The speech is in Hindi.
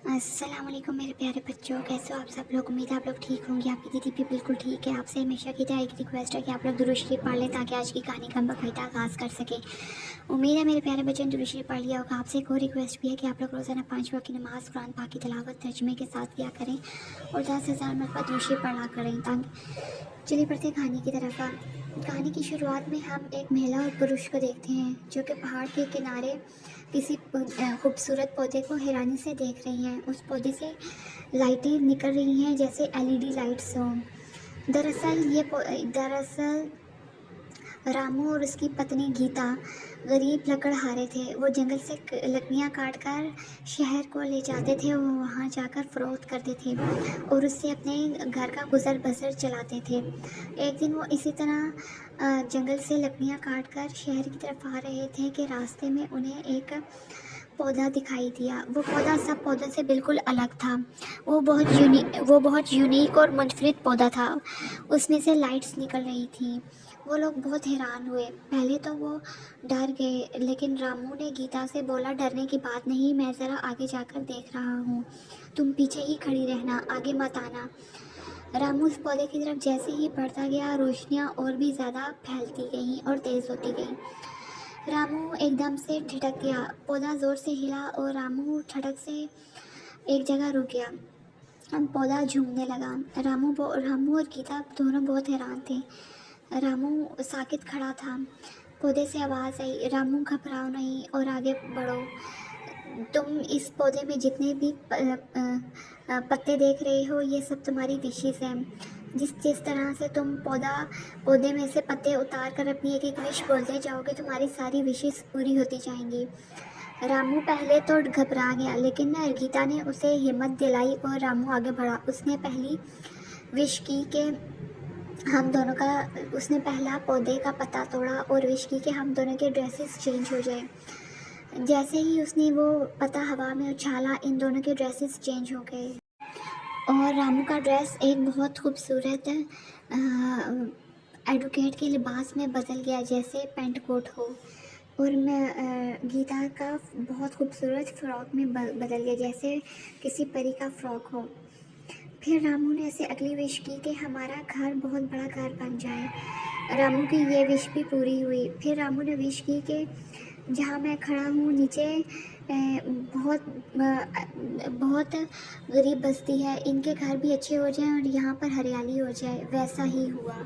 अस्सलाम वालेकुम मेरे प्यारे बच्चों, कैसे हो आप सब लोग। उम्मीद है आप लोग ठीक होंगे। आपकी दीदी भी बिल्कुल ठीक है। आपसे हमेशा की तरह एक रिक्वेस्ट है कि आप लोग दुरूद शरीफ पढ़ लें ताकि आज की कहानी का हम बाकायदा आगाज़ कर सकें। उम्मीद है मेरे प्यारे बच्चों ने दुरूद शरीफ पढ़ लिया होगा। आपसे एक और रिक्वेस्ट भी है कि आप लोग रोज़ाना 5 वक्त की नमाज़ कुरान पाक की तिलावत तर्जुमे के साथ किया करें और 10,000 मरतबा दुरूद शरीफ पढ़ा करें। ताकि चलिए पढ़ते हैं कहानी की तरफ। कहानी की शुरुआत में हम एक महिला और पुरुष को देखते हैं जो कि पहाड़ के किनारे किसी खूबसूरत पौधे को हैरानी से देख रही हैं। उस पौधे से लाइटें निकल रही हैं जैसे एलईडी लाइट्स हों। दरअसल रामू और उसकी पत्नी गीता गरीब लकड़हारे थे। वो जंगल से लकड़ियाँ काट कर शहर को ले जाते थे और वहाँ जाकर फ़रोख्त करते थे और उससे अपने घर का गुजर बसर चलाते थे। एक दिन वो इसी तरह जंगल से लकड़ियाँ काट कर शहर की तरफ आ रहे थे कि रास्ते में उन्हें एक पौधा दिखाई दिया। वो पौधा सब पौधों से बिल्कुल अलग था। वो बहुत यूनिक और मुनफरिद पौधा था। उसमें से लाइट्स निकल रही थी। वो लोग बहुत हैरान हुए। पहले तो वो डर गए, लेकिन रामू ने गीता से बोला, डरने की बात नहीं, मैं ज़रा आगे जाकर देख रहा हूँ, तुम पीछे ही खड़ी रहना, आगे मत आना। रामू उस पौधे की तरफ जैसे ही बढ़ता गया, रोशनियाँ और भी ज़्यादा फैलती गईं और तेज़ होती गईं। रामू एकदम से ठिठक गया। पौधा ज़ोर से हिला और रामू ठटक से एक जगह रुक गया। अब पौधा झूमने लगा। रामू और गीता दोनों बहुत हैरान थे। रामू साकित खड़ा था। पौधे से आवाज़ आई, रामू घबराओ नहीं और आगे बढ़ो। तुम इस पौधे में जितने भी पत्ते देख रहे हो, ये सब तुम्हारी विशेष हैं। जिस जिस तरह से तुम पौधे में से पत्ते उतार कर अपनी एक एक विश बोलते जाओगे, तुम्हारी सारी विशेष पूरी होती जाएंगी। रामू पहले तो घबरा गया, लेकिन गीता ने उसे हिम्मत दिलाई और रामू आगे बढ़ा। उसने पहली विश की कि उसने पहला पौधे का पत्ता तोड़ा और विश की कि हम दोनों के ड्रेसेस चेंज हो जाए। जैसे ही उसने वो पत्ता हवा में उछाला, इन दोनों के ड्रेसेस चेंज हो गए और रामू का ड्रेस एक बहुत खूबसूरत एडवोकेट के लिबास में बदल गया, जैसे पेंट कोट हो। और मैं गीता का बहुत खूबसूरत फ्रॉक में बदल गया, जैसे किसी परी का फ्रॉक हो। फिर रामू ने ऐसे अगली विश की कि हमारा घर बहुत बड़ा घर बन जाए। रामू की ये विश भी पूरी हुई। फिर रामू ने विश की कि जहाँ मैं खड़ा हूँ नीचे बहुत गरीब बस्ती है, इनके घर भी अच्छे हो जाएं और यहाँ पर हरियाली हो जाए। वैसा ही हुआ।